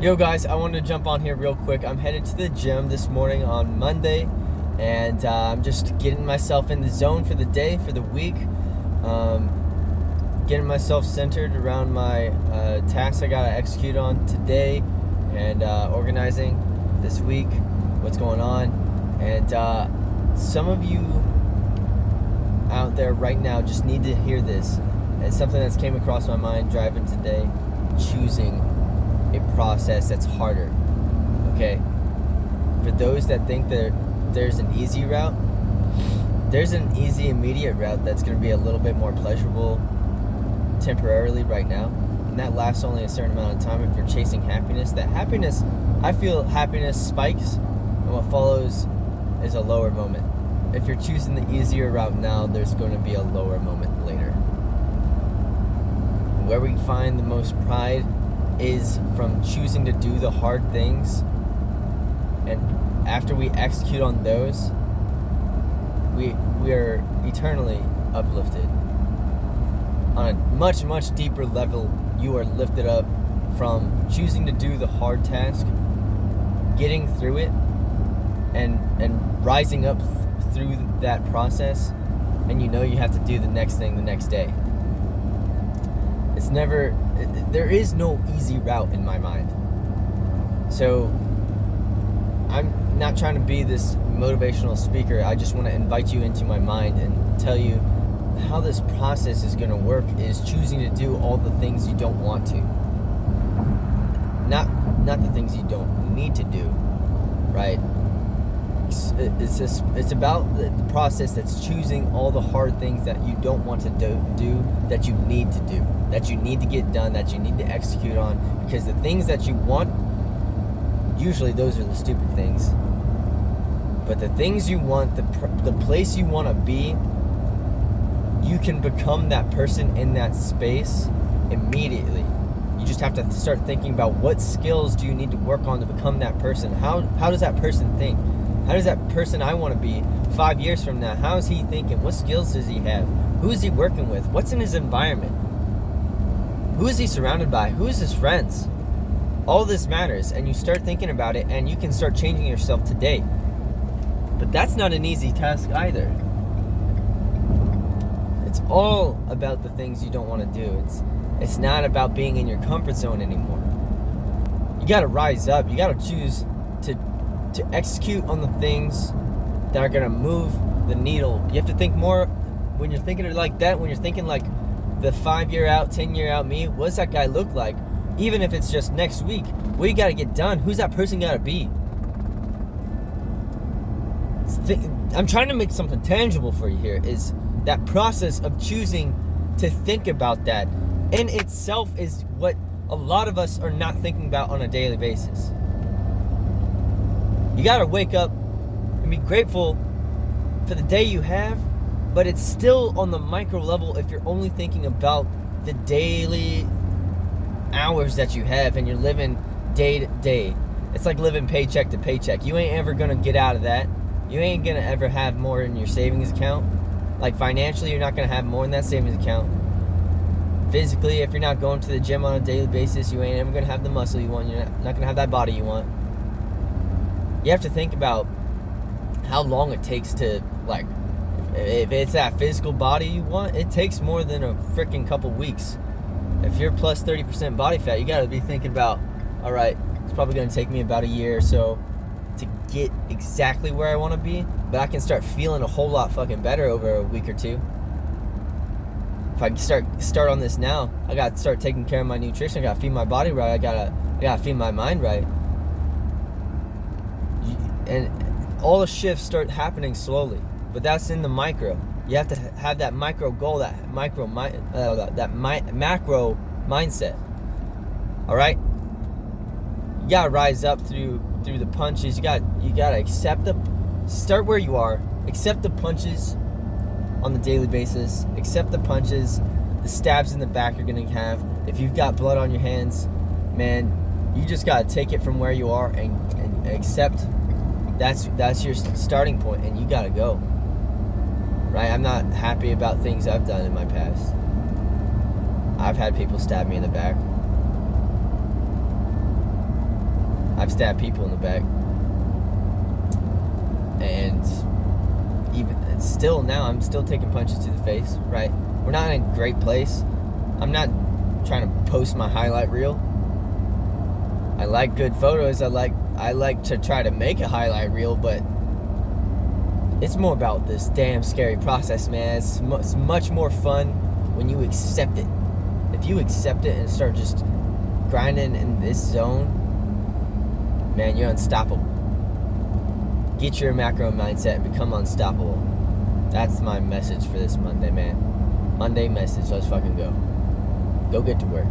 Yo guys, I wanted to jump on here real quick. I'm headed to the gym this morning on Monday, and I'm just getting myself in the zone for the day, for the week. Getting myself centered around my tasks I gotta execute on today, and organizing this week, what's going on. And some of you out there right now just need to hear this. It's something that's came across my mind driving today, choosing a process that's harder. Okay, for those that think that there's an easy route, there's an easy immediate route that's going to be a little bit more pleasurable temporarily right now, and that lasts only a certain amount of time. If you're chasing happiness, I feel happiness spikes, and what follows is a lower moment. If you're choosing the easier route now, there's going to be a lower moment later. Where we find the most pride is from choosing to do the hard things, and after we execute on those, we are eternally uplifted on a much, much deeper level. You are lifted up from choosing to do the hard task, getting through it, and rising up through that process, and you know you have to do the next thing the next day. There is no easy route in my mind. So I'm not trying to be this motivational speaker. I just want to invite you into my mind and tell you how this process is going to work is choosing to do all the things you don't want to. Not the things you don't need to do, right? It's about the process that's choosing all the hard things that you don't want to do that you need to do, that you need to get done, that you need to execute on, because the things that you want, usually those are the stupid things. But the things you want, the place you want to be, you can become that person in that space immediately. You just have to start thinking about what skills do you need to work on to become that person. How does that person think? How does that person I want to be 5 years from now? How is he thinking? What skills does he have? Who is he working with? What's in his environment? Who is he surrounded by? Who is his friends? All this matters, and you start thinking about it, and you can start changing yourself today. But that's not an easy task either. It's all about the things you don't want to do. It's not about being in your comfort zone anymore. You got to rise up. You got to choose to execute on the things that are going to move the needle. You have to think more when you're thinking like that, when you're thinking like the 5-year out, 10-year out me. What does that guy look like? Even if it's just next week, what you got to get done? Who's that person got to be? I'm trying to make something tangible for you here. Is that process of choosing to think about that in itself is what a lot of us are not thinking about on a daily basis. You got to wake up and be grateful for the day you have, but it's still on the micro level if you're only thinking about the daily hours that you have and you're living day to day. It's like living paycheck to paycheck. You ain't ever going to get out of that. You ain't going to ever have more in your savings account. Like financially, you're not going to have more in that savings account. Physically, if you're not going to the gym on a daily basis, you ain't ever going to have the muscle you want. You're not going to have that body you want. You have to think about how long it takes to, like, if it's that physical body you want, it takes more than a freaking couple weeks. If you're plus 30% body fat, you got to be thinking about, all right, it's probably going to take me about a year or so to get exactly where I want to be, but I can start feeling a whole lot fucking better over a week or two. If I start on this now, I got to start taking care of my nutrition. I got to feed my body right. I got to feed my mind right. And all the shifts start happening slowly, but that's in the micro. You have to have that micro goal, that macro mindset. All right, you gotta rise up through the punches. You gotta accept start where you are. Accept the punches on the daily basis. Accept the punches, the stabs in the back you're gonna have. If you've got blood on your hands, man, you just gotta take it from where you are and accept. That's your starting point, and you gotta go. Right? I'm not happy about things I've done in my past. I've had people stab me in the back. I've stabbed people in the back. And even still now, I'm still taking punches to the face, right? We're not in a great place. I'm not trying to post my highlight reel. I like good photos. I like to try to make a highlight reel, but it's more about this damn scary process, man. It's much more fun when you accept it. If you accept it and start just grinding in this zone, man, you're unstoppable. Get your macro mindset and become unstoppable. That's my message for this Monday, man. Monday message. Let's fucking go. Go get to work.